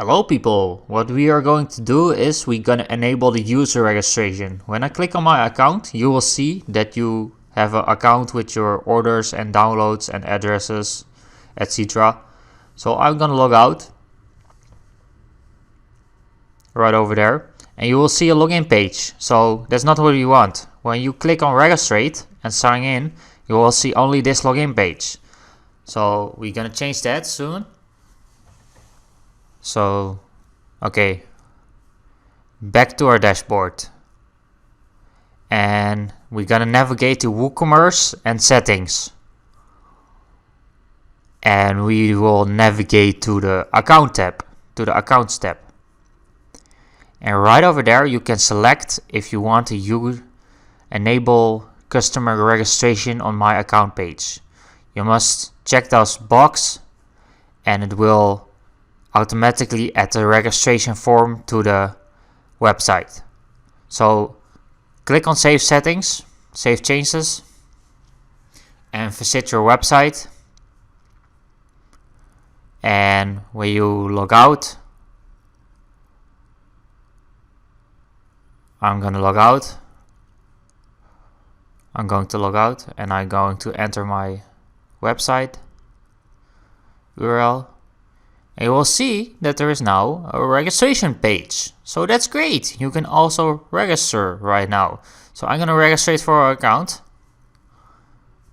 Hello people, what we are going to do is we're going to enable the user registration. When I click on my account, you will see that you have an account with your orders and downloads and addresses, etc. So I'm going to log out right over there and you will see a login page. So that's not what you want. When you click on registrate and sign in, you will see only this login page. So we're going to change that soon. So, okay, back to our dashboard, and we're gonna navigate to WooCommerce and settings, and we will navigate to the account tab, to the accounts tab, and right over there you can select if you want to enable customer registration on my account page. You must check those box and it will automatically add the registration form to the website. So click on save settings, save changes, and visit your website. And when you log out, I'm going to log out and I'm going to enter my website URL. And you will see that there is now a registration page. So that's great. You can also register right now. So I'm going to register for our account.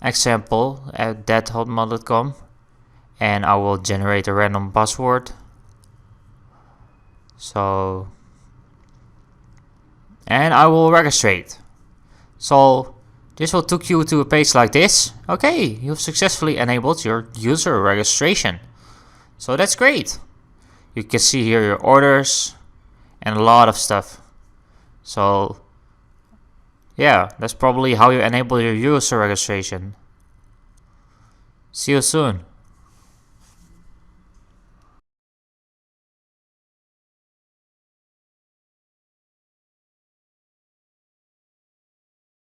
Example at hotmail.com. And I will generate a random password. So, and I will register. So this will take you to a page like this. Okay, you've successfully enabled your user registration. So that's great. You can see here your orders and a lot of stuff. So yeah, that's probably how you enable your user registration. See you soon.